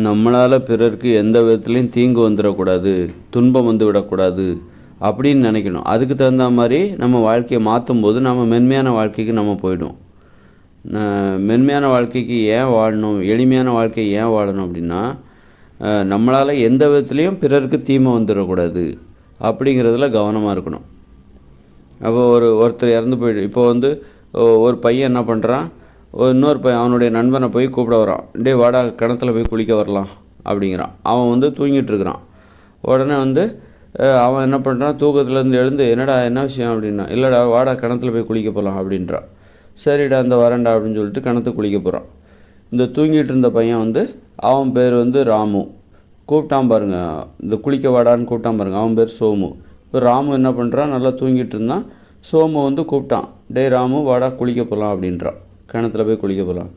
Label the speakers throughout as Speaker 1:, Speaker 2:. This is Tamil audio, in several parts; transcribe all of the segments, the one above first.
Speaker 1: நம்மளால் பிறருக்கு எந்த விதத்துலையும் தீங்கு வந்துடக்கூடாது, துன்பம் வந்து விடக்கூடாது அப்படின்னு நினைக்கணும். அதுக்கு தகுந்த மாதிரி நம்ம வாழ்க்கையை மாற்றும் போது நம்ம மென்மையான வாழ்க்கைக்கு நம்ம போயிடும். மென்மையான வாழ்க்கைக்கு ஏன் வாழணும், எளிமையான வாழ்க்கையை ஏன் வாழணும் அப்படின்னா, நம்மளால் எந்த விதத்துலேயும் பிறருக்கு தீமை வந்துடக்கூடாது அப்படிங்கிறதுல கவனமாக இருக்கணும். அப்போ ஒருத்தர் இறந்து போயிடு. இப்போ வந்து ஒரு பையன் என்ன பண்ணுறான், இன்னொரு பையன் அவனுடைய நண்பனை போய் கூப்பிட வரான். டே வாடா கிணத்துல போய் குளிக்க வரலாம் அப்படிங்கிறான். அவன் வந்து தூங்கிட்டு இருக்கிறான். உடனே வந்து அவன் என்ன பண்ணுறான், தூக்கத்துலேருந்து எழுந்து என்னடா என்ன விஷயம் அப்படின்னா, இல்லைடா வாடா கிணத்துல போய் குளிக்க போகலாம் அப்படின்றான். சரிடா இந்த வரேன்டா அப்படின்னு சொல்லிட்டு கிணத்துக்கு குளிக்க போகிறான். இந்த தூங்கிட்டு இருந்த பையன் வந்து அவன் பேர் வந்து ராமு. கூப்பிட்டான் பாருங்க, இந்த குளிக்க வாடான்னு கூப்பிட்டான் பாருங்க, அவன் பேர் சோமு. இப்போ ராமு என்ன பண்ணுறான், நல்லா தூங்கிட்டு இருந்தான். சோமு வந்து கூப்பிட்டான், டே ராமு வாடா குளிக்க போகலாம் அப்படின்றான், கிணத்துல போய் குளிக்க போகலாம்.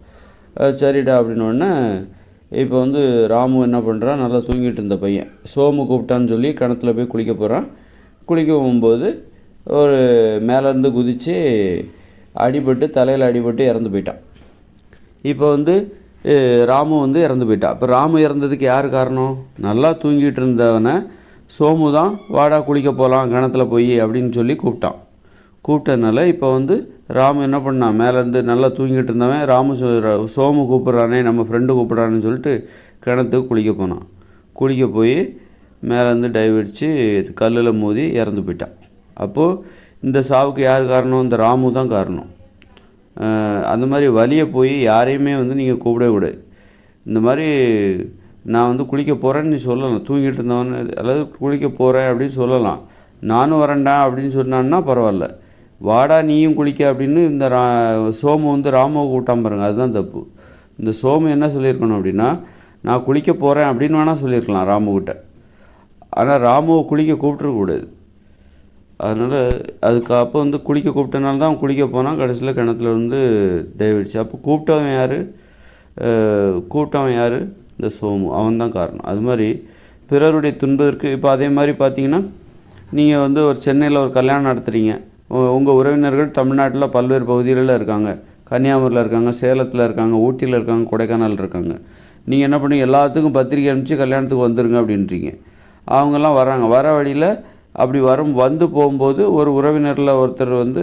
Speaker 1: சரிடா அப்படின்னோடனே இப்போ வந்து ராமு என்ன பண்ணுறான், நல்லா தூங்கிட்டு இருந்த பையன் சோமு கூப்பிட்டான்னு சொல்லி கிணத்துல போய் குளிக்க போகிறான். குளிக்க போகும்போது ஒரு மேலேருந்து குதித்து அடிபட்டு தலையில் அடிபட்டு இறந்து போயிட்டான். இப்போ வந்து ராமு வந்து இறந்து போயிட்டான். இப்போ ராமு இறந்ததுக்கு யார் காரணம், நல்லா தூங்கிட்டு இருந்தவனை சோமு தான் வாடா குளிக்க போகலாம் கிணத்துல போய் அப்படின்னு சொல்லி கூப்பிட்டதுனால இப்போ வந்து ராமு என்ன பண்ணான், மேலேருந்து நல்லா தூங்கிட்டு இருந்தவன் ராமு சோமு கூப்பிட்றானே நம்ம ஃப்ரெண்டு கூப்பிட்றான்னு சொல்லிட்டு கிணத்துக்கு குளிக்க போனான். குளிக்க போய் மேலேருந்து டைவ் அடித்து கல்லில் மோதி இறந்து போயிட்டான். அப்போது இந்த சாவுக்கு யார் காரணம், இந்த ராமு தான் காரணம். அந்த மாதிரி வலியை போய் யாரையுமே வந்து நீங்கள் கூப்பிடவே கூடாது. இந்த மாதிரி நான் வந்து குளிக்க போகிறேன்னு நீ சொல்லலாம், தூங்கிட்டு இருந்தவன் அல்லது குளிக்க போகிறேன் அப்படின்னு சொல்லலாம். நானும் வரேன்டா அப்படின்னு சொன்னான்னா பரவாயில்ல, வாடா நீயும் குளிக்க அப்படின்னு இந்த சோமு வந்து ராமுவை கூப்பிட்டான் பாருங்க, அதுதான் தப்பு. இந்த சோமு என்ன சொல்லியிருக்கணும் அப்படின்னா, நான் குளிக்க போகிறேன் அப்படின்னு வேணால் சொல்லியிருக்கலாம் ராமுக்கிட்ட. ஆனால் ராமுவை குளிக்க கூப்பிட்டுருக்கூடாது. அதனால் அதுக்கு அப்போ வந்து குளிக்க கூப்பிட்டனால தான் அவன் குளிக்க போனான். கடைசியில் கிணத்துல வந்து தயவிடுச்சு. அப்போ கூப்பிட்டவன் யார், இந்த சோமு, அவன் தான் காரணம். அது மாதிரி பிறருடைய துன்பதற்கு இப்போ அதே மாதிரி பார்த்தீங்கன்னா, நீங்கள் வந்து ஒரு சென்னையில் ஒரு கல்யாணம் நடத்துகிறீங்க. உங்கள் உறவினர்கள் தமிழ்நாட்டில் பல்வேறு பகுதிகளில் இருக்காங்க. கன்னியாகுமரியில் இருக்காங்க, சேலத்தில் இருக்காங்க, ஊட்டியில் இருக்காங்க, கொடைக்கானல் இருக்காங்க. நீங்கள் என்ன பண்ணி எல்லாத்துக்கும் பத்திரிக்கை அனுப்பிச்சு கல்யாணத்துக்கு வந்துருங்க அப்படின்றீங்க. அவங்கெல்லாம் வராங்க. வர வழியில் அப்படி வந்து போகும்போது ஒரு உறவினரில் ஒருத்தர் வந்து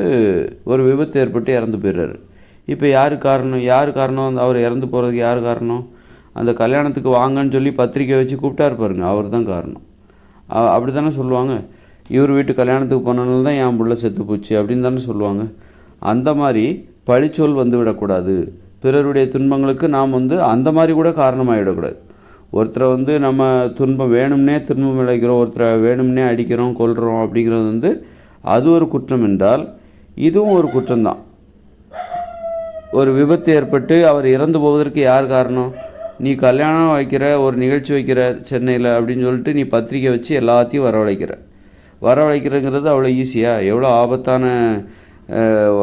Speaker 1: ஒரு விபத்து ஏற்பட்டு இறந்து போயிடுறாரு. இப்போ யார் காரணம் அவர் இறந்து போகிறதுக்கு யார் காரணம், அந்த கல்யாணத்துக்கு வாங்கன்னு சொல்லி பத்திரிக்கை வச்சு கூப்பிட்டாரு பாருங்க, அவர் தான் காரணம். அப்படி தானே சொல்லுவாங்க, இவர் வீட்டு கல்யாணத்துக்கு போனனால தான் என் புள்ள செத்து போச்சு அப்படின்னு தானே சொல்லுவாங்க. அந்த மாதிரி பழிச்சொல் வந்து விடக்கூடாது. பிறருடைய துன்பங்களுக்கு நாம் வந்து அந்த மாதிரி கூட காரணமாகிடக்கூடாது. ஒருத்தரை வந்து நம்ம வேணும்னே துன்பம் விளைக்கிறோம், ஒருத்தரை வேணும்னே அடிக்கிறோம், கொல்கிறோம் அப்படிங்கிறது வந்து அது ஒரு குற்றம் என்றால் இதுவும் ஒரு குற்றம்தான். ஒரு விபத்து ஏற்பட்டு அவர் இறந்து போவதற்கு யார் காரணம், நீ கல்யாணம் வைக்கிற, ஒரு நிகழ்ச்சி வைக்கிற சென்னையில் அப்படின்னு சொல்லிட்டு நீ பத்திரிக்கை வச்சு எல்லாத்தையும் வரவழைக்கிறங்கிறது அவ்வளோ ஈஸியாக, எவ்வளோ ஆபத்தான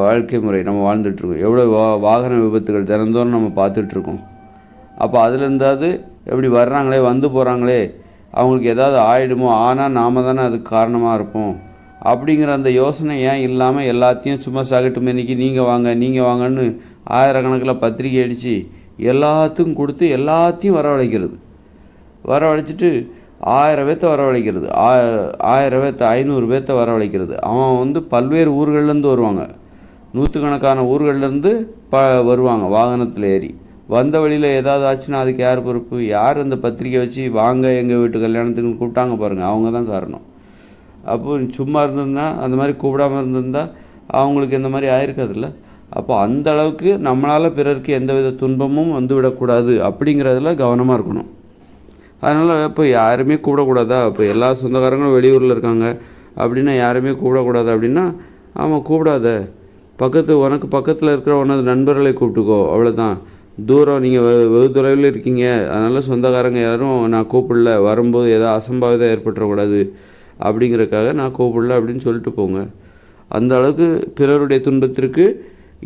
Speaker 1: வாழ்க்கை முறை நம்ம வாழ்ந்துட்டுருக்கோம். எவ்வளோ வாகன விபத்துகள் தினந்தோறும் நம்ம பார்த்துட்ருக்கோம். அப்போ அதுலேருந்தாவது எப்படி வர்றாங்களே, வந்து போகிறாங்களே, அவங்களுக்கு ஏதாவது ஆகிடுமோ, ஆனால் நாம் தானே அதுக்கு காரணமாக இருப்போம் அப்படிங்கிற அந்த யோசனை ஏன் இல்லாமல் எல்லாத்தையும் சும்மா சகட்டு மணிக்கு நீங்கள் வாங்கன்னு ஆயிரக்கணக்கில் பத்திரிக்கை அடித்து எல்லாத்துக்கும் கொடுத்து எல்லாத்தையும் வரவழைச்சிட்டு 1000 பேர்த்த வரவழைக்கிறது, 1000 பேர்த்த 500 பேர்த்த வரவழைக்கிறது. அவன் வந்து பல்வேறு ஊர்கள்லேருந்து வருவாங்க, நூற்றுக்கணக்கான ஊர்கள்லேருந்து வருவாங்க வாகனத்தில் ஏறி. வந்த வழியில் ஏதாவது ஆச்சுன்னா அதுக்கு யார் பொறுப்பு, யார் அந்த பத்திரிக்கை வச்சு வாங்க எங்கள் வீட்டு கல்யாணத்துக்குன்னு கூப்பிட்டாங்க பாருங்கள், அவங்க தான் காரணம். அப்போது சும்மா இருந்திருந்தா, அந்த மாதிரி கூப்பிடாமல் இருந்திருந்தால் அவங்களுக்கு இந்த மாதிரி ஆயிருக்காதுல்ல. அப்போ அந்த அளவுக்கு நம்மளால் பிறருக்கு எந்தவித துன்பமும் வந்து விடக்கூடாது அப்படிங்கிறதுல கவனமாக இருக்கணும். அதனால் இப்போ யாருமே கூப்பிடக்கூடாதா, இப்போ எல்லா சொந்தக்காரங்களும் வெளியூரில் இருக்காங்க அப்படின்னா யாருமே கூப்பிடக்கூடாது அப்படின்னா, ஆமாம் கூப்பிடாத, உனக்கு பக்கத்தில் இருக்கிற உனது நண்பர்களை கூப்பிட்டுக்கோ, அவ்வளோதான். தூரம் நீங்கள் வெகு தொலைவில் இருக்கீங்க, அதனால் சொந்தக்காரங்க யாரும் நான் கூப்பிடல, வரும்போது ஏதாவது அசம்பாவிதம் ஏற்பட்டுறக்கூடாது அப்படிங்கிறதுக்காக நான் கூப்பிடல அப்படின்னு சொல்லிட்டு போங்க. அந்த அளவுக்கு பிறருடைய துன்பத்திற்கு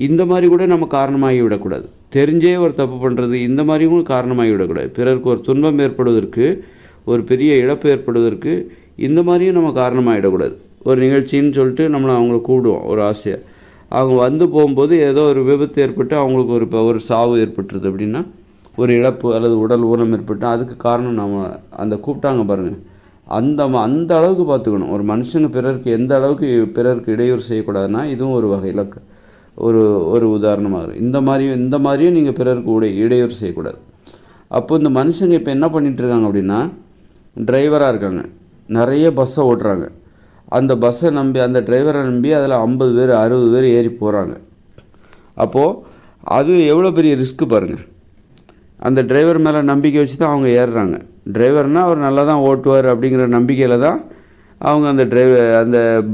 Speaker 1: இந்த மாதிரி கூட நம்ம காரணமாகி விடக்கூடாது. தெரிஞ்சே ஒரு தப்பு பண்ணுறது, இந்த மாதிரியும் காரணமாகி விடக்கூடாது. பிறருக்கு ஒரு துன்பம் ஏற்படுவதற்கு, ஒரு பெரிய இழப்பு ஏற்படுவதற்கு இந்த மாதிரியும் நம்ம காரணமாகிடக்கூடாது. ஒரு நிகழ்ச்சின்னு சொல்லிட்டு நம்மளை அவங்கள கூப்பிடுவோம் ஒரு ஆசையாக, அவங்க வந்து போகும்போது ஏதோ ஒரு விபத்து ஏற்பட்டு அவங்களுக்கு ஒரு சாவு ஏற்பட்டுருது அப்படின்னா ஒரு இழப்பு அல்லது உடல் ஊனம் ஏற்பட்டால் அதுக்கு காரணம் நம்ம அந்த கூப்பிட்டாங்க பாருங்கள், அந்த அளவுக்கு பார்த்துக்கணும். ஒரு மனுஷங்க பிறருக்கு எந்த அளவுக்கு பிறருக்கு இடையூறு செய்யக்கூடாதுன்னா இதுவும் ஒரு வகையில் ஒரு உதாரணமாக இந்த மாதிரியும் நீங்கள் பிறருக்கு இடையூறு செய்யக்கூடாது. அப்போ இந்த மனுஷங்க இப்போ என்ன பண்ணிகிட்ருக்காங்க அப்படின்னா, டிரைவராக இருக்காங்க, நிறைய பஸ்ஸை ஓட்டுறாங்க. அந்த பஸ்ஸை நம்பி அந்த டிரைவரை நம்பி அதில் 50 பேர் 60 பேர் ஏறி போகிறாங்க. அப்போது அது எவ்வளோ பெரிய ரிஸ்க்கு பாருங்கள். அந்த டிரைவர் மேலே நம்பிக்கை வச்சு தான் அவங்க ஏறுறாங்க. டிரைவர்னால் அவர் நல்லா தான் ஓட்டுவார் அப்படிங்கிற நம்பிக்கையில் தான் அவங்க அந்த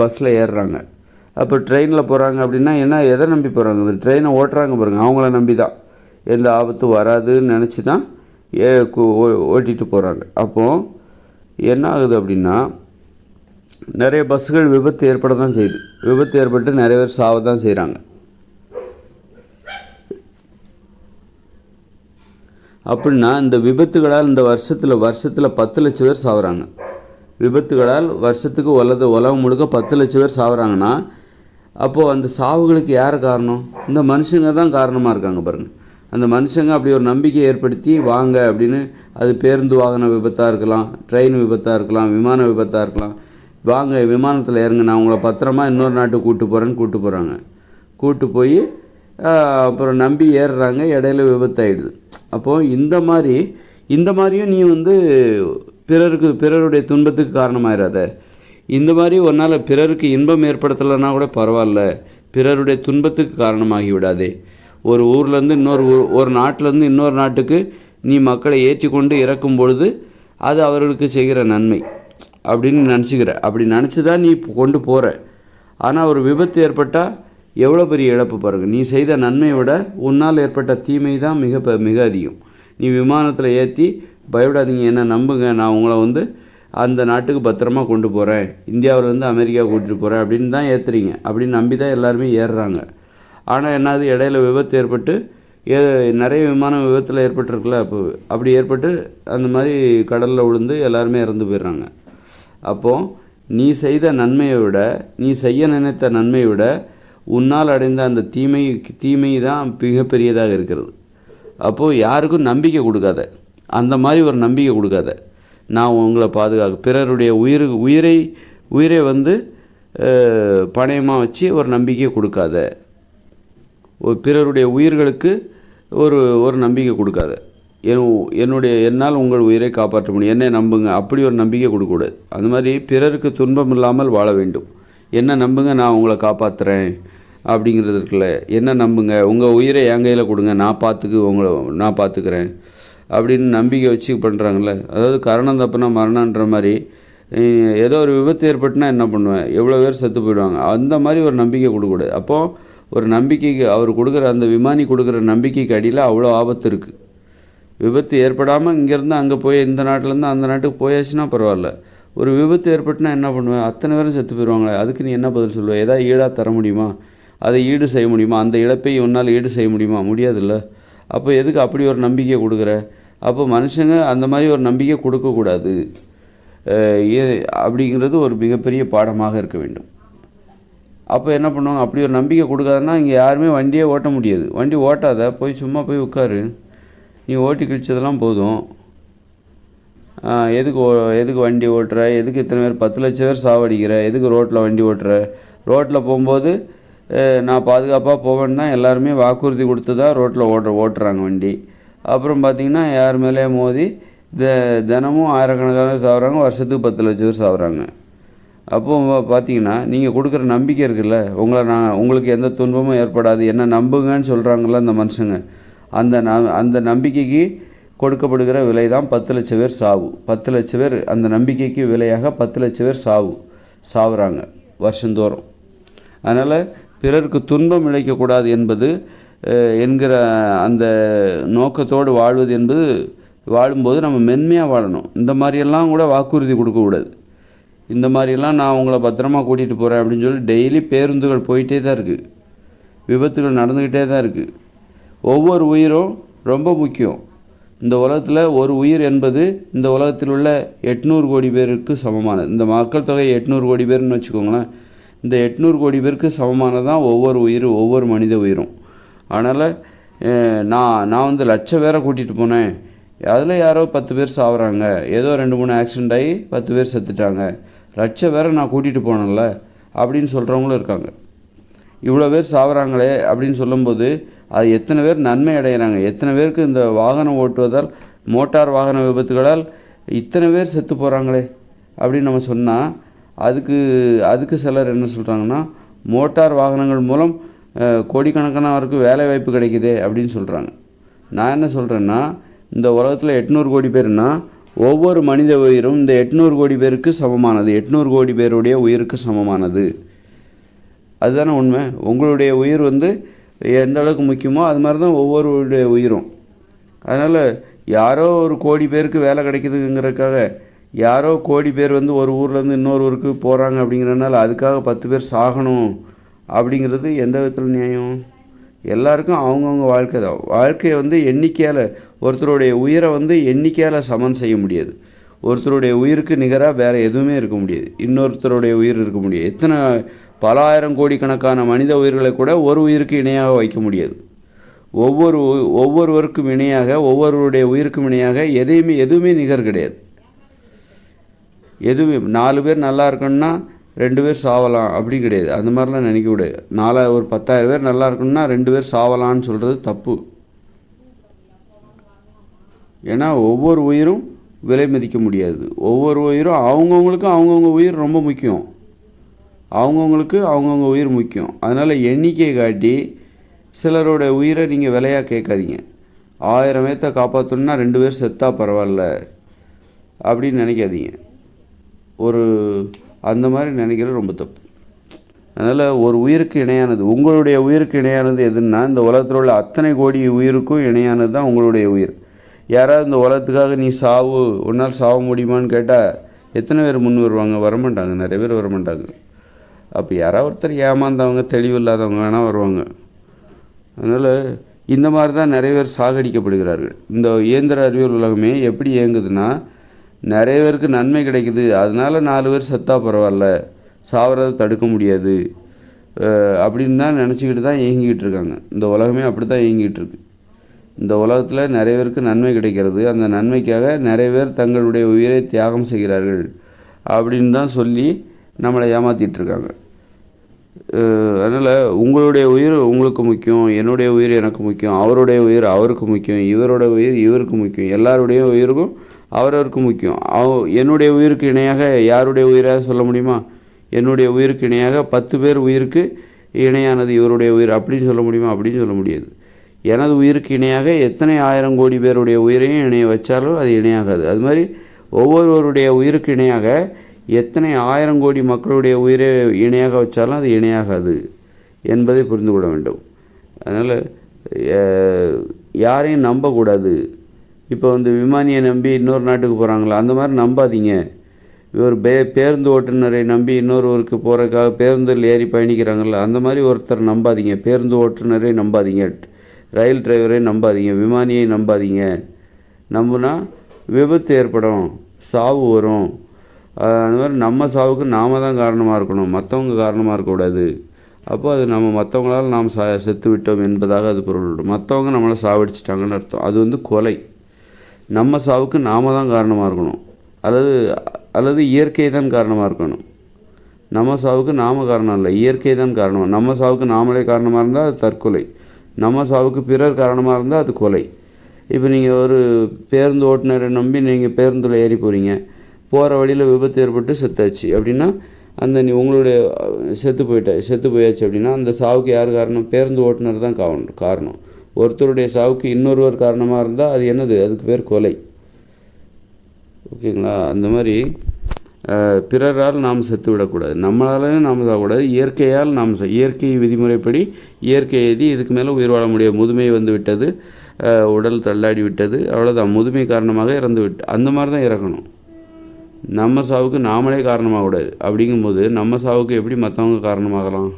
Speaker 1: பஸ்ஸில் ஏறுறாங்க. அப்போ ட்ரெயினில் போகிறாங்க அப்படின்னா எதை நம்பி போகிறாங்க? அந்த ட்ரெயினை ஓட்டுறாங்க பாருங்கள், அவங்கள நம்பி தான், எந்த ஆபத்தும் வராதுன்னு நினச்சி தான் ஓட்டிகிட்டு போகிறாங்க. அப்போது என்ன ஆகுது அப்படின்னா, நிறைய பஸ்ஸுகள் விபத்து ஏற்பட தான் செய்யுது. விபத்து ஏற்பட்டு நிறைய பேர் சாவ தான் செய்கிறாங்க. அப்படின்னா இந்த விபத்துகளால் இந்த வருஷத்தில் 10 லட்சம் பேர் சாகுறாங்க. விபத்துகளால் வருஷத்துக்கு உலகம் முழுக்க 10 லட்சம் பேர் சாகுறாங்கன்னா, அப்போது அந்த சாவுகளுக்கு யார் காரணம்? இந்த மனுஷங்க தான் காரணமாக இருக்காங்க பாருங்கள். அந்த மனுஷங்க அப்படி ஒரு நம்பிக்கையை ஏற்படுத்தி வாங்க அப்படின்னு, அது பேருந்து வாகன விபத்தாக இருக்கலாம், ட்ரெயின் விபத்தாக இருக்கலாம், விமான விபத்தாக இருக்கலாம், வாங்க விமானத்தில் இறங்க, நான் உங்களை பத்திரமா இன்னொரு நாட்டுக்கு கூப்பிட்டு போகிறாங்க. கூப்பிட்டு போய் அப்புறம் நம்பி ஏறுறாங்க, இடையில விபத்தாயிடுது. அப்போது இந்த மாதிரியும் நீ பிறருடைய துன்பத்துக்கு காரணமாயிடாத. இந்த மாதிரி ஒன்றால் பிறருக்கு இன்பம் ஏற்படுத்தலைன்னா கூட பரவாயில்ல, பிறருடைய துன்பத்துக்கு காரணமாகி விடாதே. ஒரு ஊர்லேருந்து ஒரு நாட்டிலேருந்து இன்னொரு நாட்டுக்கு நீ மக்களை ஏற்றி கொண்டு இறக்கும் பொழுது அது அவர்களுக்கு செய்கிற நன்மை அப்படின்னு நினச்சிக்கிற. அப்படி நினச்சி தான் நீ கொண்டு போகிற. ஆனால் ஒரு விபத்து ஏற்பட்டால் எவ்வளோ பெரிய இழப்பு பாருங்கள். நீ செய்த நன்மையை விட உன்னால் ஏற்பட்ட தீமை தான் மிக அதிகம். நீ விமானத்தில் ஏற்றி பயப்படாதீங்க, என்ன நம்புங்க, நான் உங்களை அந்த நாட்டுக்கு பத்திரமா கொண்டு போகிறேன், இந்தியாவிலேருந்து அமெரிக்கா கூட்டிகிட்டு போகிறேன் அப்படின்னு தான் ஏற்றுறீங்க. அப்படின்னு நம்பி தான் எல்லாருமே ஏறுறாங்க. ஆனால் என்னது, இடையில விபத்து ஏற்பட்டு நிறைய விமானம் விபத்தில் ஏற்பட்டுருக்குல்ல, அப்படி ஏற்பட்டு அந்த மாதிரி கடலில் விழுந்து எல்லாருமே இறந்து போயிடுறாங்க. அப்போது நீ செய்த நன்மையை விட, நீ செய்ய நினைத்த நன்மையை விட உன்னால் அடைந்த அந்த தீமை தான் மிகப்பெரியதாக இருக்கிறது. அப்போது யாருக்கும் நம்பிக்கை கொடுக்காத, அந்த மாதிரி ஒரு நம்பிக்கை கொடுக்காத. நான் உங்களை பிறருடைய உயிரை பணயமாக வச்சு ஒரு நம்பிக்கை கொடுக்காத. பிறருடைய உயிர்களுக்கு ஒரு நம்பிக்கை கொடுக்காத. என்னால் உங்கள் உயிரை காப்பாற்ற முடியும், என்னை நம்புங்க, அப்படி ஒரு நம்பிக்கை கொடுக்கக்கூடாது. அந்த மாதிரி பிறருக்கு துன்பம் இல்லாமல் வாழ வேண்டும். என்ன நம்புங்க, நான் உங்களை காப்பாற்றுறேன் அப்படிங்கிறது இருக்குல்ல, என்ன நம்புங்க, உங்கள் உயிரை என் கையில் கொடுங்க, நான் பார்த்துக்கிறேன் அப்படின்னு நம்பிக்கை வச்சு பண்ணுறாங்கல்ல. அதாவது கரணம் தப்புனா மரணன்ற மாதிரி, ஏதோ ஒரு விபத்து ஏற்பட்டுனா என்ன பண்ணுவேன், எவ்வளோ பேர் செத்து போயிடுவாங்க, அந்த மாதிரி ஒரு நம்பிக்கை கொடுக்கக்கூடாது. அப்போது ஒரு நம்பிக்கைக்கு அவர் கொடுக்குற அந்த விமானி கொடுக்குற நம்பிக்கைக்கு அடியில் அவ்வளோ ஆபத்து இருக்குது. விபத்து ஏற்படாமல் இங்கேருந்து அங்கே போய் இந்த நாட்டிலேருந்து அந்த நாட்டுக்கு போயாச்சுன்னா பரவாயில்ல. ஒரு விபத்து ஏற்பட்டுனா என்ன பண்ணுவேன், அத்தனை பேரும் செத்து போயிடுவாங்களே, அதுக்கு நீ என்ன பதில் சொல்லுவேன்? ஏதாவது ஈடாக தர முடியுமா? அதை ஈடு செய்ய முடியுமா? அந்த இழப்பை உன்னால் ஈடு செய்ய முடியுமா? முடியாதுல்ல. அப்போ எதுக்கு அப்படி ஒரு நம்பிக்கை கொடுக்குற? அப்போ மனுஷங்க அந்த மாதிரி ஒரு நம்பிக்கை கொடுக்கக்கூடாது அப்படிங்கிறது ஒரு மிகப்பெரிய பாடமாக இருக்க வேண்டும். அப்போ என்ன பண்ணுவாங்க, அப்படி ஒரு நம்பிக்கை கொடுக்காதுன்னா இங்கே யாருமே வண்டியே ஓட்ட முடியாது. வண்டி ஓட்டாத, சும்மா போய் உட்காரு, நீ ஓட்டி கிழிச்சதெல்லாம் போதும், எதுக்கு வண்டி ஓட்டுற, எதுக்கு இத்தனை பேர் 10 லட்சம் பேர் சாவடிக்கிற, எதுக்கு ரோட்டில் வண்டி ஓட்டுற? ரோட்டில் போகும்போது நான் பாதுகாப்பாக போவேன்னு தான் எல்லாருமே வாக்குறுதி கொடுத்து தான் ரோட்டில் ஓட்டுறாங்க வண்டி. அப்புறம் பார்த்திங்கன்னா யார் மேலே மோதி தினமும் ஆயிரக்கணக்கான பேர் சாகுறாங்க, வருஷத்துக்கு 10 லட்சம் பேர் சாகுறாங்க. அப்போது பார்த்தீங்கன்னா நீங்கள் கொடுக்குற நம்பிக்கை இருக்குல்ல, உங்களுக்கு எந்த துன்பமும் ஏற்படாது, என்ன நம்புங்கன்னு சொல்கிறாங்கள அந்த மனுஷங்க, அந்த நம்பிக்கைக்கு கொடுக்கப்படுகிற விலை தான் 10 லட்சம் பேர் சாவு. 10 லட்சம் பேர் அந்த நம்பிக்கைக்கு விலையாக 10 லட்சம் பேர் சாவுறாங்க வருஷந்தோறும். அதனால் பிறருக்கு துன்பம் இழைக்கக்கூடாது என்கிற அந்த நோக்கத்தோடு வாழும்போது நம்ம மென்மையாக வாழணும். இந்த மாதிரியெல்லாம் கூட வாக்குறுதி கொடுக்கக்கூடாது. இந்த மாதிரியெல்லாம் நான் உங்களை பத்திரமா கூட்டிகிட்டு போகிறேன் அப்படின்னு சொல்லி டெய்லி பேருந்துகள் போயிட்டே தான் இருக்குது, விபத்துகள் நடந்துக்கிட்டே தான் இருக்குது. ஒவ்வொரு உயிரும் ரொம்ப முக்கியம். இந்த உலகத்தில் ஒரு உயிர் என்பது இந்த உலகத்தில் உள்ள 800 கோடி பேருக்கு சமமானது. இந்த மக்கள் தொகை 800 கோடி பேர்னு வச்சுக்கோங்களேன். இந்த 800 கோடி பேருக்கு சமமானது தான் ஒவ்வொரு மனித உயிரும். அதனால் நான் வந்து லட்சம் பேரை கூட்டிகிட்டு போனேன், அதில் யாரோ 10 பேர் சாகுறாங்க, ஏதோ 2-3 ஆக்சிடெண்ட் ஆகி 10 பேர் செத்துட்டாங்க, லட்சம் பேரை நான் கூட்டிகிட்டு போனேன்ல அப்படின்னு சொல்கிறவங்களும் இருக்காங்க. இவ்வளோ பேர் சாகுறாங்களே அப்படின்னு சொல்லும்போது அது எத்தனை பேர் நன்மை அடைகிறாங்க, எத்தனை பேருக்கு இந்த வாகனம் ஓட்டுவதால் மோட்டார் வாகன விபத்துகளால் இத்தனை பேர் செத்து போகிறாங்களே அப்படின்னு நம்ம சொன்னால் அதுக்கு சிலர் என்ன சொல்கிறாங்கன்னா, மோட்டார் வாகனங்கள் மூலம் கோடிக்கணக்கானவருக்கு வேலை வாய்ப்பு கிடைக்குது அப்படின்னு சொல்கிறாங்க. நான் என்ன சொல்கிறேன்னா, இந்த உலகத்தில் 800 கோடி பேர்னா ஒவ்வொரு மனித உயிரும் இந்த 800 கோடி பேருக்கு சமமானது, 800 கோடி பேருடைய உயிருக்கு சமமானது. அதுதானே உண்மை. உங்களுடைய உயிர் வந்து எந்த அளவுக்கு முக்கியமோ அது மாதிரி தான் ஒவ்வொருடைய உயிரும். அதனால் யாரோ ஒரு கோடி பேருக்கு வேலை கிடைக்குதுங்கிறதுக்காக யாரோ கோடி பேர் வந்து ஒரு ஊர்லேருந்து இன்னொரு ஊருக்கு போகிறாங்க அப்படிங்கிறதுனால அதுக்காக 10 பேர் சாகணும் அப்படிங்கிறது எந்த விதத்தில் நியாயம்? எல்லாருக்கும் அவங்கவுங்க வாழ்க்கை தான். வாழ்க்கையை வந்து எண்ணிக்கையால், ஒருத்தருடைய உயிரை வந்து எண்ணிக்கையால் சமன் செய்ய முடியாது. ஒருத்தருடைய உயிருக்கு நிகராக வேறு எதுவுமே இருக்க முடியாது, இன்னொருத்தருடைய உயிர் இருக்க முடியாது. எத்தனை பல ஆயிரம் கோடிக்கணக்கான மனித உயிர்களை கூட ஒரு உயிருக்கு இணையாக வைக்க முடியாது. ஒவ்வொருவருக்கும் இணையாக, ஒவ்வொருவருடைய உயிருக்கும் இணையாக எதுவுமே நிகர் கிடையாது. எதுவுமே 4 பேர் நல்லா இருக்கணும்னா 2 பேர் சாவலாம் அப்படி கிடையாது. அந்த மாதிரிலாம் நினைக்க கூடாது. ஒரு 10,000 பேர் நல்லா இருக்கணும்னா 2 பேர் சாவலான்னு சொல்கிறது தப்பு. ஏன்னா ஒவ்வொரு உயிரும் விலை மதிக்க முடியாது. ஒவ்வொரு உயிரும் அவங்கவுங்க உயிர் ரொம்ப முக்கியம். அவங்கவுங்க உயிர் முக்கியம். அதனால் எண்ணிக்கையை காட்டி சிலரோட உயிரை நீங்கள் விலையாக கேட்காதீங்க. 1000 பேர்த்தை காப்பாற்றணுன்னா 2 பேர் செத்தா பரவாயில்ல அப்படின்னு நினைக்காதீங்க. அந்த மாதிரி நினைக்கிறது ரொம்ப தப்பு. அதனால் ஒரு உயிருக்கு இணையானது, உங்களுடைய உயிருக்கு இணையானது எதுன்னா, இந்த உலகத்தில் உள்ள அத்தனை கோடி உயிருக்கும் இணையானது தான் உங்களுடைய உயிர். யாராவது இந்த உலகத்துக்காக நீ உன்னால் சாவ முடியுமான்னு கேட்டால் எத்தனை பேர் முன் வருவாங்க? வரமாட்டாங்க, நிறைய பேர் வரமாட்டாங்க. அப்போ யாராவது ஒருத்தர் ஏமாந்தவங்க, தெளிவு இல்லாதவங்க வேணால் வருவாங்க. அதனால் இந்த மாதிரி தான் நிறைய பேர் சாகடிக்கப்படுகிறார்கள். இந்த இயந்திர அறிவியல் உலகமே எப்படி இயங்குதுன்னா, நிறைய பேருக்கு நன்மை கிடைக்குது, அதனால் 4 பேர் செத்தா பரவாயில்ல, சாவறதை தடுக்க முடியாது அப்படின்னு தான் நினச்சிக்கிட்டு தான் இயங்கிக்கிட்டு இருக்காங்க. இந்த உலகமே அப்படி தான் இயங்கிட்டு இருக்கு. இந்த உலகத்தில் நிறைய பேருக்கு நன்மை கிடைக்கிறது, அந்த நன்மைக்காக நிறைய பேர் தங்களுடைய உயிரை தியாகம் செய்கிறார்கள் அப்படின்னு தான் சொல்லி நம்மளை ஏமாற்றிட்டு இருக்காங்க. அதனால் உங்களுடைய உயிர் உங்களுக்கு முக்கியம், என்னுடைய உயிர் எனக்கு முக்கியம், அவருடைய உயிர் அவருக்கு முக்கியம், இவரோட உயிர் இவருக்கு முக்கியம், எல்லாருடைய உயிருக்கும் அவரவருக்கு முக்கியம். என்னுடைய உயிருக்கு இணையாக யாருடைய உயிராக சொல்ல முடியுமா? என்னுடைய உயிருக்கு இணையாக 10 பேர் உயிருக்கு இணையானது இவருடைய உயிர் அப்படின்னு சொல்ல முடியுமா? அப்படின்னு சொல்ல முடியாது. எனது உயிருக்கு இணையாக எத்தனை 1000 கோடி பேருடைய உயிரையும் இணைய வச்சாலும் அது இணையாகாது. அது மாதிரி ஒவ்வொருவருடைய உயிருக்கு இணையாக எத்தனை 1000 கோடி மக்களுடைய உயிரை இணையாக வச்சாலும் அது இணையாகாது என்பதை புரிந்து கொள்ள வேண்டும். அதனால் யாரையும் நம்பக்கூடாது. இப்போ வந்து விமானியை நம்பி இன்னொரு நாட்டுக்கு போகிறாங்களா, அந்த மாதிரி நம்பாதீங்க. ஒரு பேருந்து ஓட்டுநரை நம்பி இன்னொரு ஊருக்கு போகிறதுக்காக பேருந்தில் ஏறி பயணிக்கிறாங்கள்ல, அந்த மாதிரி ஒருத்தர் நம்பாதீங்க. பேருந்து ஓட்டுநரை நம்பாதீங்க, ரயில் டிரைவரை நம்பாதீங்க, விமானியை நம்பாதீங்க. நம்புனா விபத்து ஏற்படும், சாவு வரும். அந்த மாதிரி நம்ம சாவுக்கு நாம் தான் காரணமாக இருக்கணும், மற்றவங்க காரணமாக இருக்கக்கூடாது. அப்போ அது நம்ம மற்றவங்களால் நாம் செத்து விட்டோம் என்பதாக அது பொருள். மற்றவங்க நம்மளை சாவடிச்சிட்டாங்கன்னு அர்த்தம். அது வந்து கொலை. நம்ம சாவுக்கு நாம் தான் காரணமாக இருக்கணும், அல்லது இயற்கை தான் காரணமாக இருக்கணும். நம்ம சாவுக்கு நாம் காரணம் இல்லை, இயற்கை தான் காரணம். நம்ம சாவுக்கு நாமளே காரணமாக இருந்தால் அது தற்கொலை, நம்ம சாவுக்கு பிறர் காரணமாக இருந்தால் அது கொலை. இப்போ நீங்கள் ஒரு பேருந்து ஓட்டுநரை நம்பி நீங்கள் பேருந்தில் ஏறி போகிறீங்க, போகிற வழியில் விபத்து ஏற்பட்டு செத்தாச்சு அப்படின்னா உங்களுடைய செத்து போயாச்சு அப்படின்னா அந்த சாவுக்கு யார் காரணம்? பேருந்து ஓட்டுநர் தான் காரணம். ஒருத்தருடைய சாவுக்கு இன்னொருவர் காரணமாக இருந்தால் அது என்னது? அதுக்கு பேர் கொலை. ஓகேங்களா? அந்த மாதிரி பிறரால் நாம் செத்து விடக்கூடாது, நம்மளாலையும் நாம் சாகக்கூடாது. இயற்கையால் இயற்கை விதிமுறைப்படி இயற்கை எழுதி இதுக்கு மேலே உயிர் வாழ முடியாது, முதுமை வந்து விட்டது, உடல் தள்ளாடி விட்டது, அவ்வளோதான், முதுமை காரணமாக அந்த மாதிரி தான் இறக்கணும். நம்ம சாவுக்கு நாமளே காரணமாகக்கூடாது. அப்படிங்கும்போது நம்ம சாவுக்கு எப்படி மற்றவங்க காரணமாகலாம்?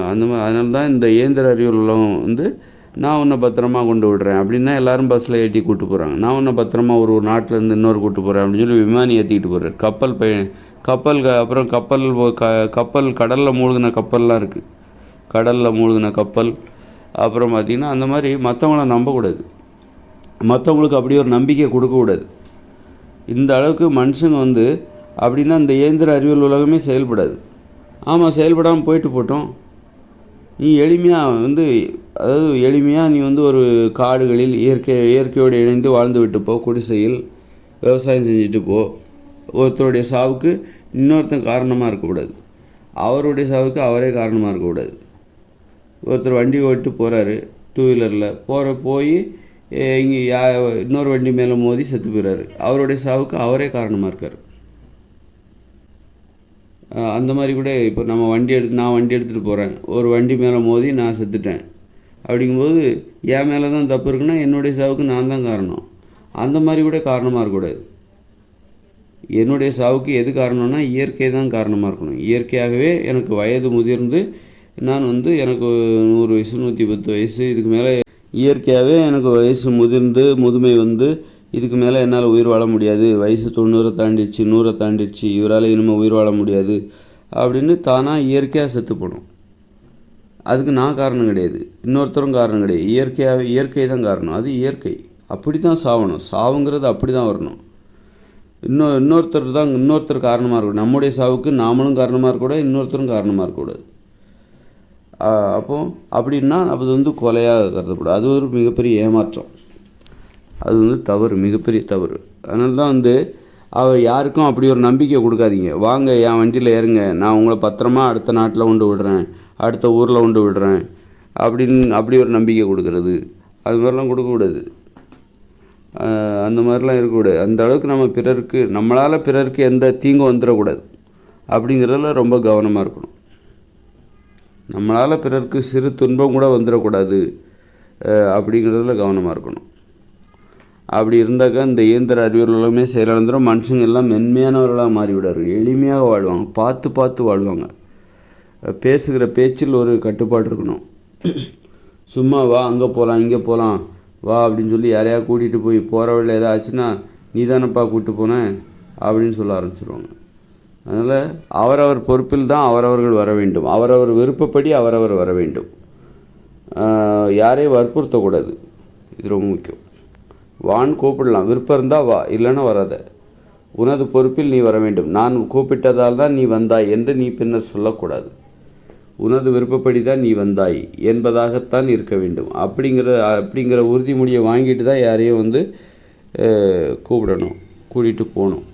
Speaker 1: அதனால தான் இந்த இயந்திர அறிவியல் உலகம் வந்து நான் உன்னை பத்திரமா கொண்டு விடுறேன் அப்படின்னா எல்லாரும் பஸ்ஸில் ஏற்றி கூப்பிட்டு போகிறாங்க. நான் உன்னை பத்திரமா ஒரு நாட்டிலேருந்து இன்னொரு கூப்பிட்டு போகிறேன் அப்படின்னு சொல்லி விமானி ஏற்றிக்கிட்டு போகிறார். அப்புறம் கப்பல் கடலில் மூழ்கின கப்பல்லாம் இருக்குது. கடலில் மூழ்கின கப்பல், அப்புறம் பார்த்திங்கன்னா அந்த மாதிரி மற்றவங்கள நம்பக்கூடாது, மற்றவங்களுக்கு அப்படி ஒரு நம்பிக்கை கொடுக்கக்கூடாது. இந்த அளவுக்கு மனுஷங்க அப்படின்னா இந்த இயந்திர அறிவியல் உலகமே செயல்படாது. ஆமாம், செயல்படாமல் போயிட்டு போட்டோம். நீ எளிமையாக அதாவது எளிமையாக நீ ஒரு காடுகளில் இயற்கையோடு இணைந்து வாழ்ந்து விட்டு போ, குடிசையில் விவசாயம் செஞ்சுட்டு போ. ஒருத்தருடைய சாவுக்கு இன்னொருத்தன் காரணமாக இருக்கக்கூடாது, அவருடைய சாவுக்கு அவரே காரணமாக இருக்கக்கூடாது. ஒருத்தர் வண்டி ஓட்டு போகிறாரு, 2 வீலரில் போய் இங்கே இன்னொரு வண்டி மேலே மோதி செத்து போயிடுறாரு, அவருடைய சாவுக்கு அவரே காரணமாக இருக்கார். அந்த மாதிரி கூட இப்போ நான் வண்டி எடுத்துகிட்டு போகிறேன், ஒரு வண்டி மேலே மோதி நான் செத்துட்டேன். அப்படிங்கும்போது என் மேலே தான் தப்பு இருக்குன்னா என்னுடைய சாவுக்கு நான் தான் காரணம். அந்த மாதிரி கூட காரணமாக இருக்கக்கூடாது. என்னுடைய சாவுக்கு எது காரணம்னா இயற்கை தான் காரணமாக இருக்கணும். இயற்கையாகவே எனக்கு வயது முதிர்ந்து நான் எனக்கு 100 வயசு 110 வயசு இதுக்கு மேலே இயற்கையாகவே எனக்கு வயசு முதிர்ந்து முதுமை இதுக்கு மேலே என்னால் உயிர் வாழ முடியாது, வயசு 90 தாண்டிடுச்சு 100 தாண்டிடுச்சு, இவரால் இனிமேல் உயிர் வாழ முடியாது அப்படின்னு தானாக இயற்கையாக செத்து போடும். அதுக்கு நான் காரணம் கிடையாது, இன்னொருத்தரும் காரணம் கிடையாது. இயற்கை தான் காரணம். அது இயற்கை, அப்படி தான் சாவணும். சாவுங்கிறது அப்படி தான் வரணும். இன்னொருத்தர் காரணமாக இருக்கக்கூடாது. நம்முடைய சாவுக்கு நாமளும் காரணமாக இருக்கக்கூடாது, இன்னொருத்தரும் காரணமாக இருக்கக்கூடாது. அப்போது அப்படின்னா அது கொலையாக கருதப்படும். அது ஒரு மிகப்பெரிய ஏமாற்றம். அது தவறு, மிகப்பெரிய தவறு. அதனால தான் அவர் யாருக்கும் அப்படி ஒரு நம்பிக்கை கொடுக்காதீங்க. வாங்க என் வண்டியில் ஏறுங்க, நான் உங்களை பத்திரமா அடுத்த நாட்டில் கொண்டு விடுறேன், அடுத்த ஊரில் கொண்டு விடுறேன் அப்படி ஒரு நம்பிக்கை கொடுக்கறது, அது மாதிரிலாம் கொடுக்கக்கூடாது. அந்த மாதிரிலாம் இருக்கக்கூடாது. அந்த அளவுக்கு நம்மளால் பிறருக்கு எந்த தீங்கும் வந்துடக்கூடாது அப்படிங்கிறதுல ரொம்ப கவனமாக இருக்கணும். நம்மளால் பிறருக்கு சிறு துன்பம் கூட வந்துடக்கூடாது அப்படிங்கிறதுல கவனமாக இருக்கணும். அப்படி இருந்தாக்கா இந்த இயந்திர அறிவியல் உலகமே செயலிழந்துடும். மனுஷங்க எல்லாம் மென்மையானவர்களாக மாறிவிடார்கள், எளிமையாக வாழ்வாங்க, பார்த்து வாழ்வாங்க. பேசுகிற பேச்சில் ஒரு கட்டுப்பாடு இருக்கணும். சும்மா வா அங்கே போகலாம் இங்கே போகலாம் வா அப்படின்னு சொல்லி யாரையா கூட்டிகிட்டு போய் போகிற வழியில் ஏதாவது ஆச்சுன்னா நீ தானப்பா கூப்பிட்டு போனேன் அப்படின்னு சொல்ல ஆரம்பிச்சிருவாங்க. அதனால் அவரவர் பொறுப்பில் தான் அவரவர்கள் வர வேண்டும், அவரவர் விருப்பப்படி அவரவர் வர வேண்டும். யாரையும் வற்புறுத்தக்கூடாது, இது ரொம்ப முக்கியம். வான்னு கூப்பிடலாம், விருப்பம் இருந்தால் வா, இல்லைன்னா வராத. உனது பொறுப்பில் நீ வர வேண்டும். நான் கூப்பிட்டதால் தான் நீ வந்தாய் என்று நீ பின்னர் சொல்லக்கூடாது. உனது விருப்பப்படி தான் நீ வந்தாய் என்பதாகத்தான் இருக்க வேண்டும். அப்படிங்கிற உறுதிமொழியை வாங்கிட்டு தான் யாரையும் கூப்பிடணும், கூட்டிகிட்டு போகணும்.